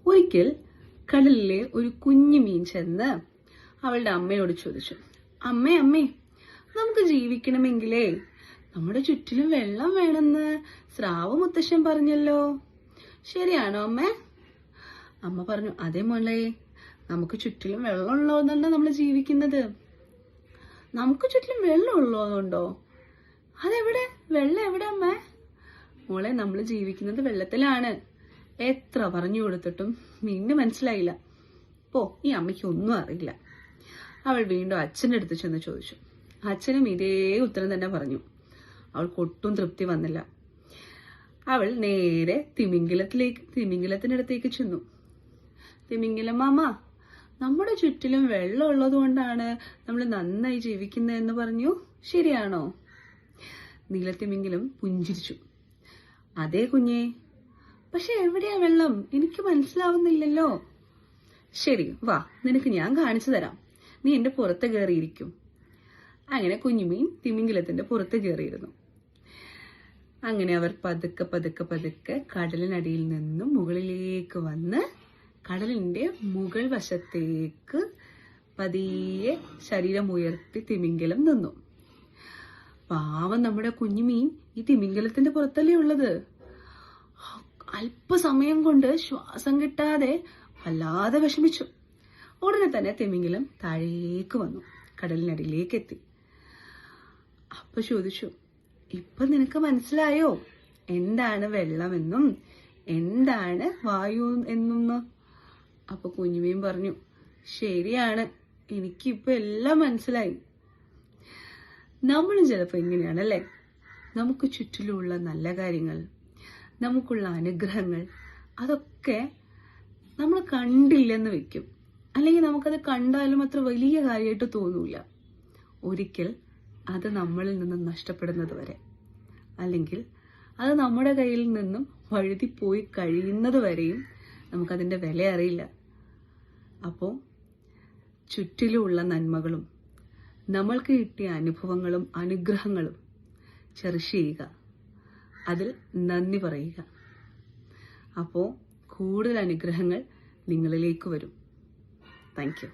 ഒരിക്കൽ കടലിലെ ഒരു കുഞ്ഞു മീൻ ചെന്ന് അവളുടെ അമ്മയോട് ചോദിച്ചു, അമ്മേ അമ്മേ, നമുക്ക് ജീവിക്കണമെങ്കിലേ നമ്മുടെ ചുറ്റിലും വെള്ളം വേണമെന്ന് സ്രാവ് മുത്തശ്ശൻ പറഞ്ഞല്ലോ, ശരിയാണോ അമ്മേ? അമ്മ പറഞ്ഞു, അതേ മോളെ, നമുക്ക് ചുറ്റിലും വെള്ളം ഉള്ളതുകൊണ്ടല്ല നമ്മൾ ജീവിക്കുന്നത്. നമുക്ക് ചുറ്റിലും വെള്ളം ഉള്ളതുകൊണ്ടോ? അതെവിടെ? വെള്ളം എവിടെ അമ്മേ? മോളെ, നമ്മൾ ജീവിക്കുന്നത് വെള്ളത്തിലാണ്. എത്ര പറഞ്ഞു കൊടുത്തിട്ടും നിന്നെ മനസ്സിലായില്ല. പോ, ഈ അമ്മയ്ക്ക് ഒന്നും അറിയില്ല. അവൾ വീണ്ടും അച്ഛൻ്റെ അടുത്ത് ചെന്ന് ചോദിച്ചു. അച്ഛനും ഇതേ ഉത്തരം തന്നെ പറഞ്ഞു. അവൾക്ക് ഒട്ടും തൃപ്തി വന്നില്ല. അവൾ നേരെ തിമിംഗലത്തിനടുത്തേക്ക് ചെന്നു. തിമിംഗലം മാമ, നമ്മുടെ ചുറ്റിലും വെള്ളം ഉള്ളത് കൊണ്ടാണ് നമ്മൾ നന്നായി ജീവിക്കുന്നതെന്ന് പറഞ്ഞു, ശരിയാണോ? നീലത്തിമിംഗലം പുഞ്ചിരിച്ചു. അതേ കുഞ്ഞേ, പക്ഷെ എവിടെയാ വെള്ളം? എനിക്ക് മനസ്സിലാവുന്നില്ലല്ലോ. ശരി, വാ, നിനക്ക് ഞാൻ കാണിച്ചു തരാം. നീ എന്റെ പുറത്ത് കയറിയിരിക്കും. അങ്ങനെ കുഞ്ഞുമീൻ തിമിംഗലത്തിന്റെ പുറത്ത് കയറിയിരുന്നു. അങ്ങനെ അവർ പതുക്കെ പതുക്കെ പതുക്കെ കടലിനടിയിൽ നിന്നും മുകളിലേക്ക് വന്ന് കടലിന്റെ മുകൾ വശത്തേക്ക് പതിയെ ശരീരം ഉയർത്തി തിമിംഗലം നിന്നു. പാവം നമ്മുടെ കുഞ്ഞുമീൻ ഈ തിമിംഗലത്തിന്റെ പുറത്തല്ലേ ഉള്ളത്. അല്പസമയം കൊണ്ട് ശ്വാസം കിട്ടാതെ വല്ലാതെ വിഷമിച്ചു. ഉടനെ തന്നെ തിമിംഗലം താഴേക്ക് വന്നു, കടലിനടിയിലേക്ക് എത്തി. അപ്പൊ ചോദിച്ചു, ഇപ്പൊ നിനക്ക് മനസ്സിലായോ എന്താണ് വെള്ളമെന്നും എന്താണ് വായു എന്നും? അപ്പൊ കുഞ്ഞുമീൻ പറഞ്ഞു, ശരിയാണ്, എനിക്കിപ്പോ എല്ലാം മനസ്സിലായി. നമ്മളും ചിലപ്പോ ഇങ്ങനെയാണല്ലേ. നമുക്ക് ചുറ്റിലുള്ള നല്ല കാര്യങ്ങൾ, നമുക്കുള്ള അനുഗ്രഹങ്ങൾ, അതൊക്കെ നമ്മൾ കണ്ടില്ലെന്ന് വെക്കും. അല്ലെങ്കിൽ നമുക്കത് കണ്ടാലും അത്ര വലിയ കാര്യമായിട്ട് തോന്നൂല. ഒരിക്കൽ അത് നമ്മളിൽ നിന്നും നഷ്ടപ്പെടുന്നത് വരെ, അല്ലെങ്കിൽ അത് നമ്മുടെ കയ്യിൽ നിന്നും വഴുതിപ്പോയി കഴിയുന്നത് വരെയും നമുക്കതിൻ്റെ വില അറിയില്ല. അപ്പോൾ ചുറ്റിലുമുള്ള നന്മകളും നമ്മൾക്ക് കിട്ടിയ അനുഭവങ്ങളും അനുഗ്രഹങ്ങളും ചെറിഷ് ചെയ്യുക, അതിൽ നന്ദി പറയുക. അപ്പോൾ കൂടുതൽ അനുഗ്രഹങ്ങൾ നിങ്ങളിലേക്ക് വരും. Thank you.